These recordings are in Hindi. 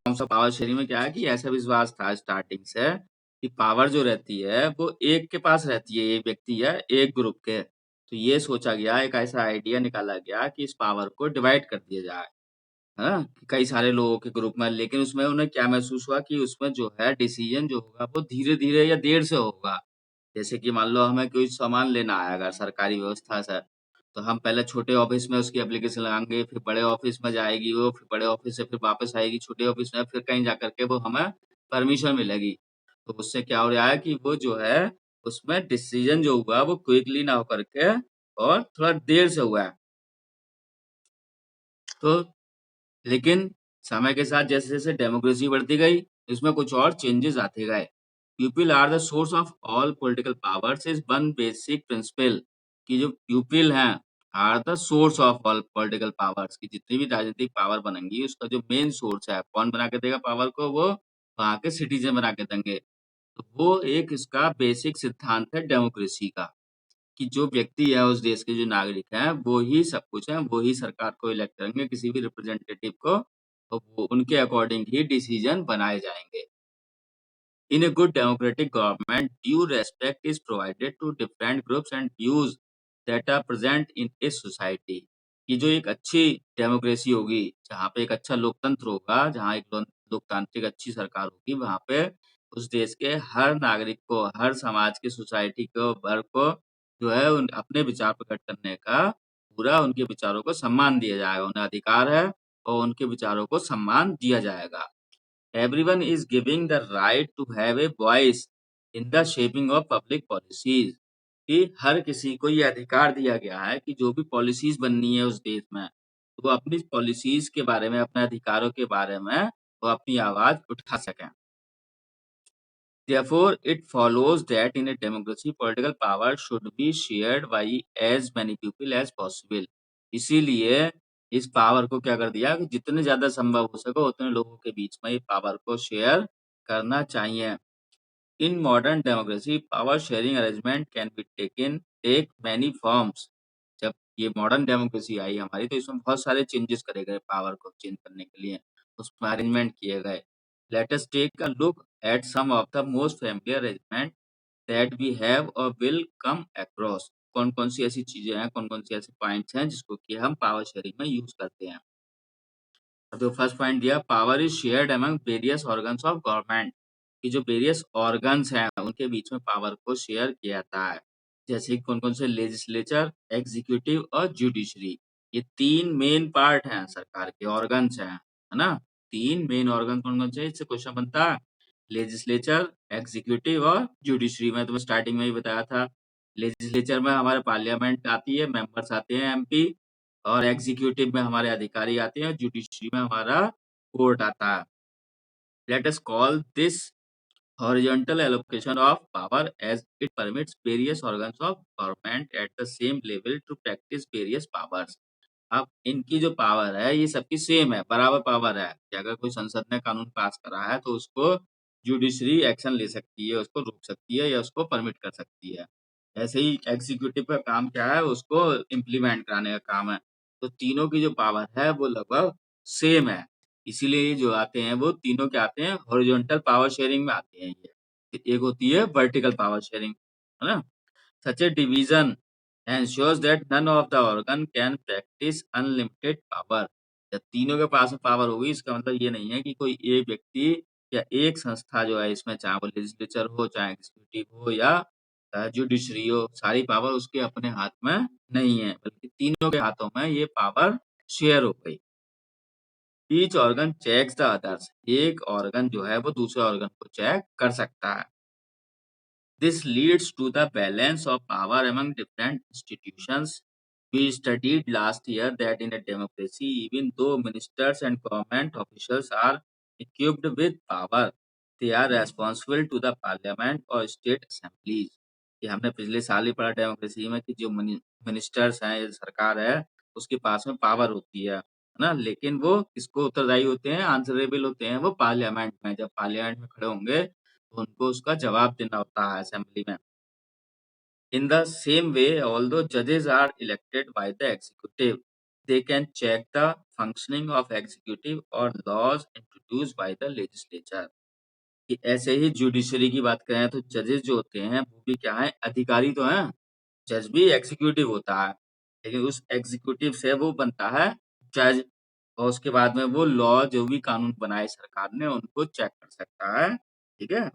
फॉर्म्स ऑफ पावर शेयरिंग में क्या है कि ऐसा विश्वास था स्टार्टिंग से कि पावर जो रहती है वो एक के पास रहती है, एक व्यक्ति या एक ग्रुप के। तो ये सोचा गया, एक ऐसा आइडिया निकाला गया कि इस पावर को डिवाइड कर दिया जाए, है ना? कि कई सारे लोगों के ग्रुप में। लेकिन उसमें उन्हें क्या महसूस हुआ कि उसमें जो है डिसीजन जो होगा वो धीरे-धीरे या देर से होगा। जैसे कि मान लो हमें कोई सामान लेना है अगर सरकारी व्यवस्था से, तो हम पहले छोटे ऑफिस में उसकी एप्लीकेशन लगाएँगे, फिर बड़े ऑफिस में जाएगी वो, फिर बड़े ऑफिस से फिर वापस आएगी छोटे ऑफिस में, फिर कहीं जाकर के वो हमें परमिशन मिलेगी। तो उससे क्या हो रहा है कि वो जो है, उसमें डिसीजन जो हुआ वो क्विकली ना होकर के और थोड़ा देर से हुआ है। तो लेकिन समय के साथ जैसे-जैसे डेमोक्रेसी बढ़ती गई, इसमें कुछ और चेंजेस आते गए। People are the source of all political powers is one basic principle कि जो पीपल हैं, are the source of all political powers की जितनी भी राजनीतिक पावर बनेंगी, उसका जो मेन सोर्स है, कौन बना के देगा पावर को? वो वहाँ के सिटीज़न बना के देंगे। तो वो एक इसका बेसिक सिद्धांत है डेमोक्रेसी का। कि जो व्यक्ति है उस देश के जो नागरिक हैं, वो ही सब कुछ है, वो ही सरकार को इलेक्ट करेंगे, किसी भी रिप्रेजेंटेटिव को, तो वो उनके अकॉर्डिंग ही डिसीजन बनाए जाएँगे। In a good democratic government, due respect is provided to different groups and views that are present in a society. कि जो एक अच्छी डेमोक्रेसी होगी, जहाँ पे एक अच्छा लोकतंत्र होगा, जहाँ एक लोकतांत्रिक अच्छी सरकार होगी, वहाँ पे उस देश के हर नागरिक को, हर समाज की सोसाइटी को, वर्ग को जो है उन अपने विचार प्रकट करने का पूरा उनके विचारों को सम्मान दिया जाएगा। उन्हें अधिकार है और उनके विचारों को सम्मान दिया जाएगा। Everyone is giving the right to have a voice in the shaping of public policies कि हर किसी को ये अधिकार दिया गया है कि जो भी पॉलिसीज बननी है उस देश में, तो वो अपनी पॉलिसीज के बारे में, अपने अधिकारों के बारे में वो अपनी आवाज उठा सकें। Therefore, it follows that in a democracy, political power should be shared by as many people as possible. इसीलिए इस पावर को क्या कर दिया कि जितने ज़्यादा संभव हो सके उतने लोगों के बीच में ये पावर को शेयर करना चाहिए। In modern democracy, power sharing arrangement can be take many forms. जब ये मॉडर्न डेमोक्रेसी आई हमारी तो इसमें बहुत सारे चेंजेस करे गए पावर को चेंज करने के लिए, उसमें अरेंजमेंट किए गए। Let us take a look at some of the most familiar arrangement that we have or will come across. कौन-कौन सी ऐसी चीजें हैं, कौन-कौन सी ऐसे पॉइंट्स हैं जिसको कि हम पावर शेयरिंग में यूज करते हैं। तो फर्स्ट पॉइंट दिया, power is shared among various organs of government कि जो वेरियस ऑर्गन्स हैं उनके बीच में पावर को शेयर किया जाता है। जैसे कि कौन-कौन से लेजिस्लेचर, एग्जीक्यूटिव और जुडिशरी, ये तीन मेन पार्ट हैं सरकार के ऑर्गन्स हैं, है ना? तीन मेन ऑर्गन कौन-कौन से? इससे क्वेश्चन बनता है लेजिस्लेचर, एग्जीक्यूटिव और जुडिशरी। मैं तुम्हें स्टार्टिंग में ही बताया था। लेजिस्लेचर में हमारे पार्लियामेंट आती है, मेंबर्स आते हैं एमपी, और एग्जीक्यूटिव में हमारे अधिकारी आते हैं, जुडिशरी में हमारा कोर्ट आता है। Let us call this horizontal allocation of power as it permits various organs of government at the same level to practice various powers. अब इनकी जो पावर है ये सबकी सेम है, बराबर पावर है कि अगर कोई संसद ने कानून पास करा है तो उसको जुडिशरी एक्शन ले सकती है, उसको रोक सकती है या उसको परमिट कर सकती है। ऐसे ही एग्जीक्यूटिव का काम क्या है, उसको इम्प्लीमेंट कराने का काम है। तो तीनों की जो पावर है वो लगभग सेम है, इसीलिए ये जो आते हैं वो तीनों क्या आते हैं, हॉरिजॉन्टल पावर शेयरिंग में आते हैं ये। एक होती है वर्टिकल पावर शेयरिंग, है ना? Such a division ensures that none of the organ can practice unlimited power. जब तीनों के पास में पावर होगी इसका मतलब ये नहीं है कि कोई एक व्यक्ति या एक संस्था जो है इसमें, चाहे वो लेजिस्लेचर हो, चाहे एग्जीक्यूटिव हो या जुडिशरी हो, सारी पावर उसके अपने हाथ में नहीं है, बल्कि तीनों के हाथों में ये पावर शेयर हो गई। Each organ checks the others, एक ऑर्गन जो है वो दूसरे ऑर्गन को चेक कर सकता है। This leads to the balance of power among different institutions. We studied last year that in a democracy, even though ministers and government officials are equipped with power, they are responsible to the parliament or state assemblies. कि हमने पिछले साल ही पढ़ा डेमोक्रेसी में कि जो मिनिस्टर्स हैं या सरकार है उसके पास में पावर होती है ना, लेकिन वो किसको उत्तरदायी होते हैं, आंसरेबल होते हैं वो पार्लियामेंट में। जब पार्लियामेंट में खड़े होंगे तो उनको उसका जवाब देना होता है असेंबली में। In the same way, although judges are elected by the executive, they can check the functioning of executive or laws introduced by the legislature। कि ऐसे ही जुडिशरी की बात करें तो जजेस जो होते हैं वो भी क्या है, अधिकारी तो हैं। जज भी एग्जीक्यूटिव होता है, लेकिन उस एग्जीक्यूटिव से वो बनता है जज, और उसके बाद में वो लॉ जो भी कानून बनाए सरकार ने उनको चेक कर सकता है। ठीक है,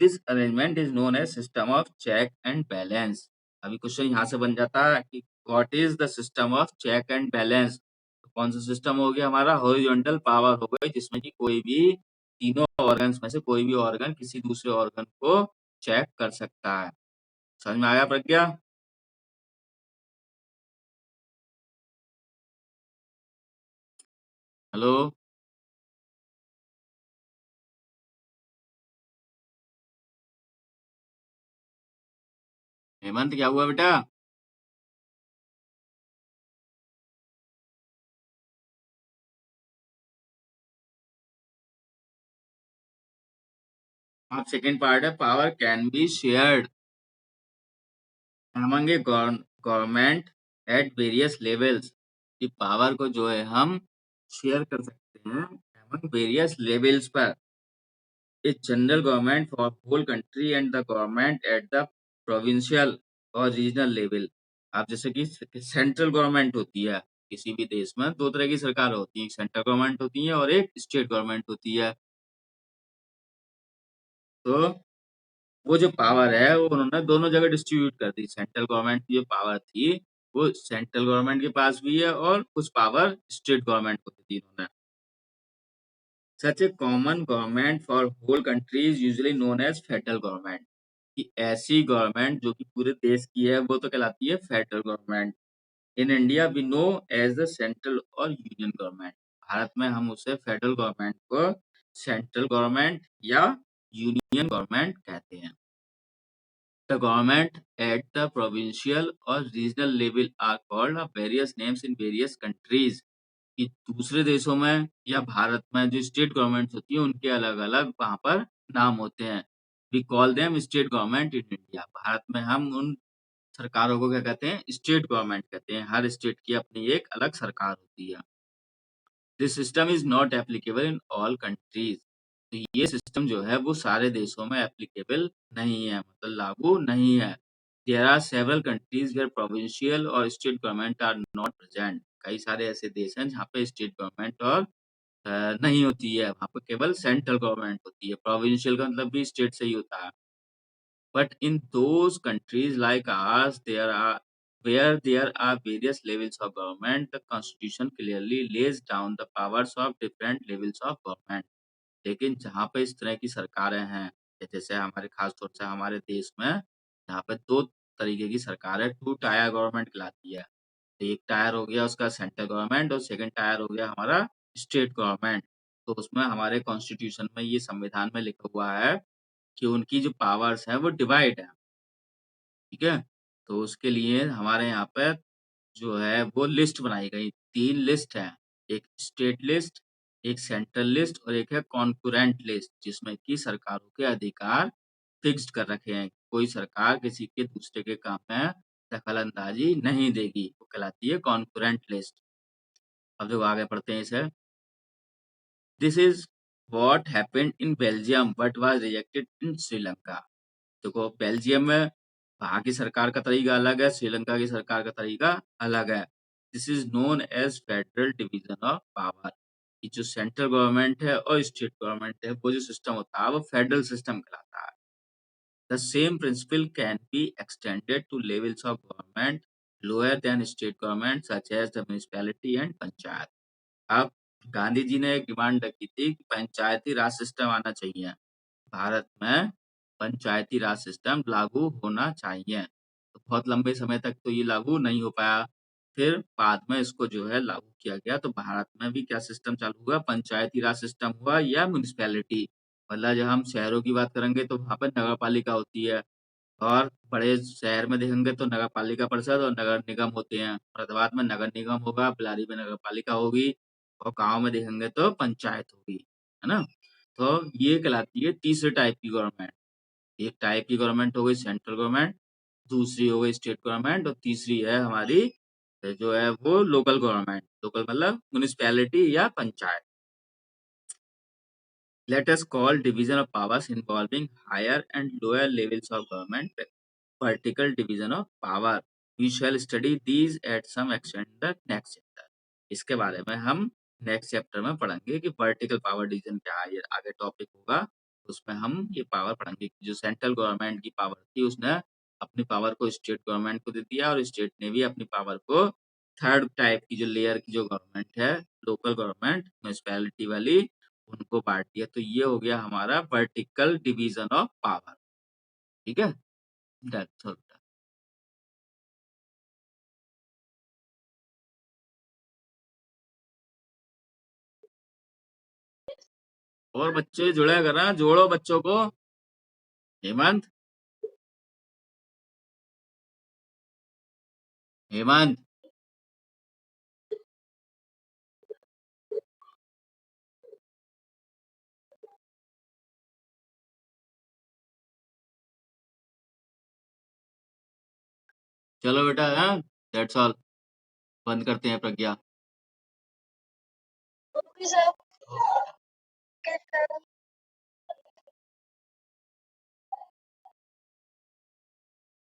this arrangement is known as system of check and balance. अभी क्वेश्चन यहाँ से बन जाता है कि what is the system of check and balance. तो कौन सा सिस्टम हो गया हमारा, हॉरिजॉन्टल पावर हो गई, जिसमें कि कोई भी तीनों ऑर्गन्स में से कोई भी ऑर्गन किसी दूसरे ऑर्गन को चेक कर सकता है। समझ में आया प्रज्ञा? हेलो हेमंत, क्या हुआ बेटा? आप सेकेंड पार्ट है, power can be shared among a government at various levels. कि पावर को जो है हम शेयर कर सकते हैं among वेरियस लेवल्स पर। A general government for whole country and the government at the provincial और रीजनल लेवल। आप जैसे कि सेंट्रल गवर्नमेंट होती है किसी भी देश में, दो तरह की सरकार होती है, एक सेंट्रल गवर्नमेंट होती है और एक स्टेट गवर्नमेंट होती है। तो वो जो पावर है वो उन्होंने दोनों जगह डिस्ट्रीब्यूट कर दी। सेंट्रल गवर्नमेंट की जो पावर थी वो सेंट्रल गवर्नमेंट के पास भी है और कुछ पावर स्टेट गवर्नमेंट को दी इन्होंने। Such a common government for whole country is usually known as federal government. कि ऐसी गवर्नमेंट जो कि पूरे देश की है वो तो कहलाती है federal government. In India we know as the central और यूनियन गवर्नमेंट। भारत में हम उसे फेडरल गवर्नमेंट को सेंट्रल गवर्नमेंट या यूनियन गवर्नमेंट कहते हैं। The government at the provincial or regional level are called various names in various countries। कि दूसरे देशों में या भारत में जो स्टेट गवर्नमेंट होती है उनके अलग अलग वहां पर नाम होते हैं। We call them state government in India. Bharat में हम उन सरकारों को क्या कहते हैं, स्टेट गवर्नमेंट कहते हैं। हर स्टेट की अपनी एक अलग सरकार होती है। This system is not applicable in all countries. तो ये सिस्टम जो है वो सारे देशों में एप्लीकेबल नहीं है, मतलब लागू नहीं है। There are several countries where provincial और state government are not present. कई सारे ऐसे देश हैं जहाँ पे स्टेट गवर्नमेंट और नहीं होती है, वहाँ पे केवल सेंट्रल गवर्नमेंट होती है। प्रोविंशियल का मतलब भी स्टेट से ही होता है। But in those countries like ours, where there are various levels of government, the constitution clearly lays down the powers of different levels of government। लेकिन जहाँ पे इस तरह की सरकारें हैं, जैसे हमारे खास तौर से हमारे देश में, जहाँ पे दो तरीके की सरकार है, टू टायर गवर्नमेंट कहलाती है। तो एक टायर हो गया उसका सेंट्रल गवर्नमेंट और सेकंड टायर हो गया हमारा स्टेट गवर्नमेंट। तो उसमें हमारे कॉन्स्टिट्यूशन में, ये संविधान में लिखा हुआ है कि उनकी जो पावर्स है वो डिवाइड है। ठीक है, तो उसके लिए हमारे यहाँ पे जो है वो लिस्ट बनाई गई। तीन लिस्ट है, एक स्टेट लिस्ट, एक सेंट्रल लिस्ट और एक है कॉन्करेंट लिस्ट, जिसमें कि सरकारों के अधिकार फिक्स्ड कर रखे हैं। कोई सरकार किसी के दूसरे के काम में दखल अंदाजी नहीं देगी, वो कहलाती है कॉन्करेंट लिस्ट। अब जो आगे पढ़ते हैं इसे, this is what happened in Belgium but was rejected in Sri Lanka. देखो बेल्जियम में वहाँ की सरकार का तरीका अलग है, श्रीलंका की सरकार का तरीका अलग है। This is known as federal division of power. कि जो सेंट्रल गवर्नमेंट है और स्टेट गवर्नमेंट है, वो जो सिस्टम होता है वो फेडरल सिस्टम कहलाता है। The same principle can be extended to levels of government lower than state government such as the municipality and panchayat. अब गांधी जी ने एक डिमांड रखी थी कि पंचायती राज सिस्टम आना चाहिए भारत में, पंचायती राज सिस्टम लागू होना चाहिए। तो बहुत लंबे समय तक तो ये लागू नहीं हो पाया, फिर बाद में इसको जो है लागू किया गया। तो भारत में भी क्या सिस्टम चालू हुआ, पंचायती राज सिस्टम हुआ या म्युनिसिपैलिटी। मतलब जब हम शहरों की बात करेंगे तो वहाँ पर नगर पालिका होती है, और बड़े शहर में देखेंगे तो नगर पालिका परिषद और नगर निगम होते हैं। फरीदाबाद में नगर निगम होगा, बिलारी में नगर पालिका होगी, और गाँव में देखेंगे तो पंचायत होगी, है ना। तो ये कहलाती है तीसरे टाइप की गवर्नमेंट। एक टाइप की गवर्नमेंट हो गई सेंट्रल गवर्नमेंट, दूसरी हो गई स्टेट गवर्नमेंट और तीसरी है हमारी जो है वो लोकल गवर्नमेंट, लोकल मतलब म्युनिसिपैलिटी या panchayat. Let us call division of powers involving higher and lower levels of government vertical division of power. We shall study these at some extent in the next chapter. इसके बारे में हम नेक्स्ट चैप्टर में पढ़ेंगे कि वर्टिकल पावर डिवीजन क्या है, ये आगे टॉपिक होगा, उसमें हम ये पावर पढ़ेंगे। जो सेंट्रल गवर्नमेंट की पावर थी उसने अपनी पावर को स्टेट गवर्नमेंट को दे दिया, और स्टेट ने भी अपनी पावर को थर्ड टाइप की जो लेयर की जो गवर्नमेंट है, लोकल गवर्नमेंट म्यूनिसिपैलिटी वाली, उनको बांट दिया। तो ये हो गया हमारा वर्टिकल डिवीजन ऑफ पावर। ठीक है, दैट्स ऑल। और बच्चे जुड़े करना, जोड़ो बच्चों को। हेमंत, हेमंत, चलो बेटा, हाँ, दैट्स ऑल। बंद करते हैं प्रज्ञा।